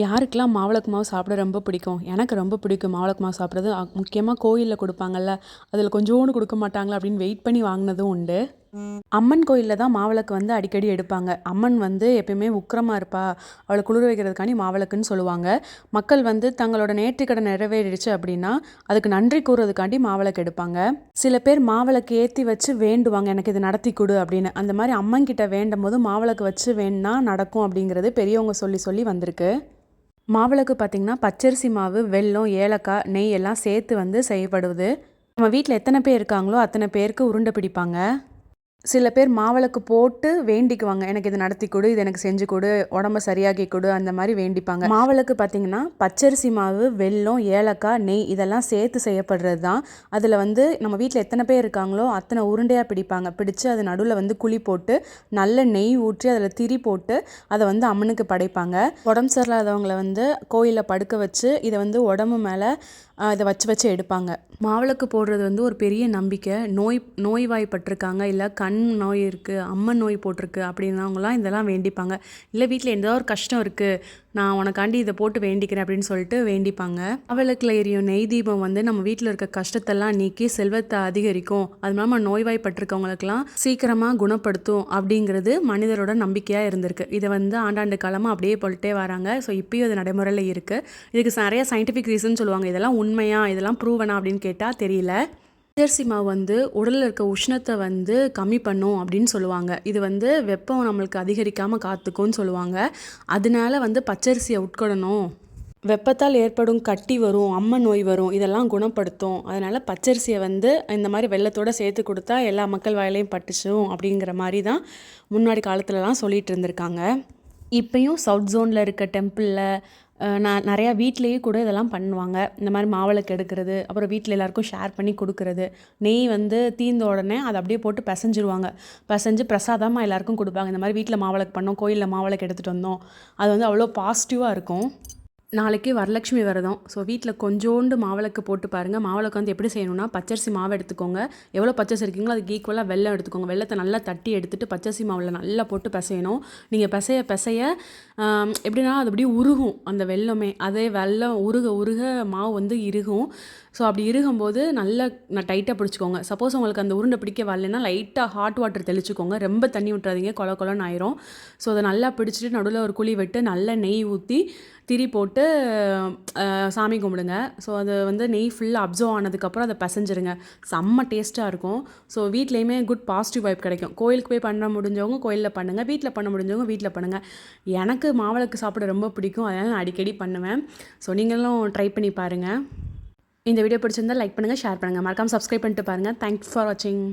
யாருக்கெல்லாம் மாவிளக்கு மாவு சாப்பிட ரொம்ப பிடிக்கும்? எனக்கு ரொம்ப பிடிக்கும் மாவிளக்கு மாவு சாப்பிட்றது. முக்கியமாக கோயில்ல கொடுப்பாங்கல்ல, அதில் கொஞ்சோண்டு கொடுக்க மாட்டாங்களா அப்படின்னு வெயிட் பண்ணி வாங்கினதும் உண்டு. அம்மன் கோயிலில் தான் மாவிளக்கு வந்து அடிக்கடி எடுப்பாங்க. அம்மன் வந்து எப்பயுமே உக்கிரமாக இருப்பா, அவளை குளிர வைக்கிறதுக்காண்டி மாவிளக்குன்னு சொல்லுவாங்க. மக்கள் வந்து தங்களோட நேர்த்திக்கடன் நிறைவேறிடுச்சு அப்படின்னா அதுக்கு நன்றி கூறுறதுக்காண்டி மாவிளக்கு எடுப்பாங்க. சில பேர் மாவிளக்கு ஏற்றி வச்சு வேண்டுவாங்க, எனக்கு இது நடத்தி கொடு அப்படின்னு. அந்த மாதிரி அம்மன் கிட்ட வேண்டும் போது மாவிளக்கு வச்சு வேணுனா நடக்கும் அப்படிங்கிறது பெரியவங்க சொல்லி சொல்லி வந்திருக்கு. மாவிளக்கு பார்த்திங்கன்னா பச்சரிசி மாவு, வெல்லம், ஏலக்காய், நெய் எல்லாம் சேர்த்து வந்து செய்யப்படுது. நம்ம வீட்டில் எத்தனை பேர் இருக்காங்களோ அத்தனை பேருக்கு உருண்டை பிடிப்பாங்க. சில பேர் மாவிளக்கு போட்டு வேண்டிக்குவாங்க, எனக்கு இது நடத்தி கொடு, இது எனக்கு செஞ்சு கொடு, உடம்ப சரியாக்கி கொடு, அந்த மாதிரி வேண்டிப்பாங்க. மாவிளக்கு பார்த்திங்கன்னா பச்சரிசி மாவு, வெல்லம், ஏலக்காய், நெய் இதெல்லாம் சேர்த்து செய்யப்படுறது தான். அதில் வந்து நம்ம வீட்டில் எத்தனை பேர் இருக்காங்களோ அத்தனை உருண்டையாக பிடிப்பாங்க. பிடிச்சு அது நடுவில் வந்து குழி போட்டு நல்ல நெய் ஊற்றி அதில் திரி போட்டு அதை வந்து அம்மனுக்கு படைப்பாங்க. உடம்பு சரியில்லாதவங்களை வந்து கோயிலில் படுக்க வச்சு இதை வந்து உடம்பு மேலே இதை வச்சு வச்சு எடுப்பாங்க. மாவிளக்கு போடுறது வந்து ஒரு பெரிய நம்பிக்கை. நோய்வாய்ப்பட்டிருக்காங்க, இல்லை கண் நோய் இருக்குது, அம்மன் நோய் போட்டிருக்கு அப்படின்னவங்களாம் இதெல்லாம் வேண்டிப்பாங்க. இல்லை வீட்டில் எந்த ஒரு கஷ்டம் இருக்குது, நான் உனக்காண்டி இதை போட்டு வேண்டிக்கிறேன் அப்படின்னு சொல்லிட்டு வேண்டிப்பாங்க. மாவிளக்கில் எரியும் நெய் தீபம் வந்து நம்ம வீட்டில் இருக்க கஷ்டத்தெல்லாம் நீக்கி செல்வத்தை அதிகரிக்கும், அது இல்லாமல் நோய்வாய்ப்பட்டிருக்கவங்களுக்கெல்லாம் சீக்கிரமாக குணப்படுத்தும் அப்படிங்கிறது மனிதரோட நம்பிக்கையாக இருந்திருக்கு. இதை வந்து ஆண்டாண்டு காலமாக அப்படியே போட்டுட்டே வராங்க. ஸோ இப்பயும் அது நடைமுறையில் இருக்குது. இதுக்கு நிறைய சயின்டிஃபிக் ரீசன் சொல்லுவாங்க. இதெல்லாம் உண்மையா, இதெல்லாம் ப்ரூவனா அப்படின்னு கேட்டால் தெரியல. பச்சரிசி மாவு வந்து உடலில் இருக்க உஷ்ணத்தை வந்து கம்மி பண்ணும் அப்படின்னு சொல்லுவாங்க. இது வந்து வெப்பம் நம்மளுக்கு அதிகரிக்காமல் காத்துக்கும்னு சொல்லுவாங்க. அதனால வந்து பச்சரிசியை உட்கொள்ளணும். வெப்பத்தால் ஏற்படும் கட்டி வரும், அம்மன் நோய் வரும், இதெல்லாம் குணப்படுத்தும். அதனால் பச்சரிசியை வந்து இந்த மாதிரி வெல்லத்தோடு சேர்த்து கொடுத்தா எல்லா மக்கள் வாயிலையும் பட்டுச்சும் அப்படிங்கிற மாதிரி தான் முன்னாடி காலத்துலலாம் சொல்லிகிட்டு இருந்திருக்காங்க. இப்போயும் சவுத் ஜோனில் இருக்க டெம்பிளில் நிறையா வீட்லேயே கூட இதெல்லாம் பண்ணுவாங்க. இந்த மாதிரி மாவிளக்கு எடுக்கிறது, அப்புறம் வீட்டில் எல்லாேருக்கும் ஷேர் பண்ணி கொடுக்குறது. நெய் வந்து தீர்ந்த உடனே அதை அப்படியே போட்டு பிசைஞ்சிருவாங்க. பிசைஞ்சு பிரசாதமாக எல்லாேருக்கும் கொடுப்பாங்க. இந்த மாதிரி வீட்டில் மாவிளக்கு பண்ணோம், கோயிலில் மாவிளக்கு எடுத்துகிட்டு வந்தோம். அது வந்து அவ்வளோ பாசிட்டிவாக இருக்கும். நாளைக்கு வரலட்சுமி விரதம். ஸோ வீட்டில் கொஞ்சோண்டு மாவிளக்கு போட்டு பாருங்கள். மாவிளக்கு வந்து எப்படி செய்யணும்னா, பச்சரிசி மாவு எடுத்துக்கோங்க. எவ்வளோ பச்சரிசி இருக்கீங்களோ அதுக்கு ஈக்குவலாக வெல்லம் எடுத்துக்கோங்க. வெல்லத்தை நல்லா தட்டி எடுத்துகிட்டு பச்சரிசி மாவில் நல்லா போட்டு பிசையணும். நீங்கள் பிசைய எப்படின்னா அது அப்படியே உருகும் அந்த வெல்லமே. அதே வெல்லம் உருக உருக மாவு வந்து இறுகும். ஸோ அப்படி இறுகும்போது நல்லா டைட்டாக பிடிச்சிக்கோங்க. சப்போஸ் உங்களுக்கு அந்த உருண்டை பிடிக்க வரலைன்னா லைட்டாக ஹாட் வாட்டர் தெளிச்சுக்கோங்க. ரொம்ப தண்ணி விட்டுறாதீங்க, கொல கொலன்னு ஆயிரும். ஸோ அதை நல்லா பிடிச்சிட்டு நடுவில் ஒரு குழி விட்டு நல்லா நெய் ஊற்றி திரி போட்டு சாமி கும்பிடுங்க. ஸோ அது வந்து நெய் ஃபுல்லாக அப்சர்வ் ஆனதுக்கப்புறம் அதை பிசைஞ்சிருங்க. செம்ம டேஸ்ட்டாக இருக்கும். ஸோ வீட்லேயுமே குட் பாசிட்டிவ் வைப் கிடைக்கும். கோயிலுக்கு போய் பண்ண முடிஞ்சவங்க கோயிலில் பண்ணுங்கள், வீட்டில் பண்ண முடிஞ்சவங்க வீட்டில் பண்ணுங்கள். எனக்கு மாவிளக்கு சாப்பிட ரொம்ப பிடிக்கும், அதனால் நான் அடிக்கடி பண்ணுவேன். ஸோ நீங்களும் ட்ரை பண்ணி பாருங்கள். இந்த வீடியோ பிடிச்சிருந்தால் லைக் பண்ணுங்கள், ஷேர் பண்ணுங்கள், மறக்காமல் சப்ஸ்கிரைப் பண்ணிட்டு பாருங்கள். தேங்க்ஸ் ஃபார் வாட்சிங்.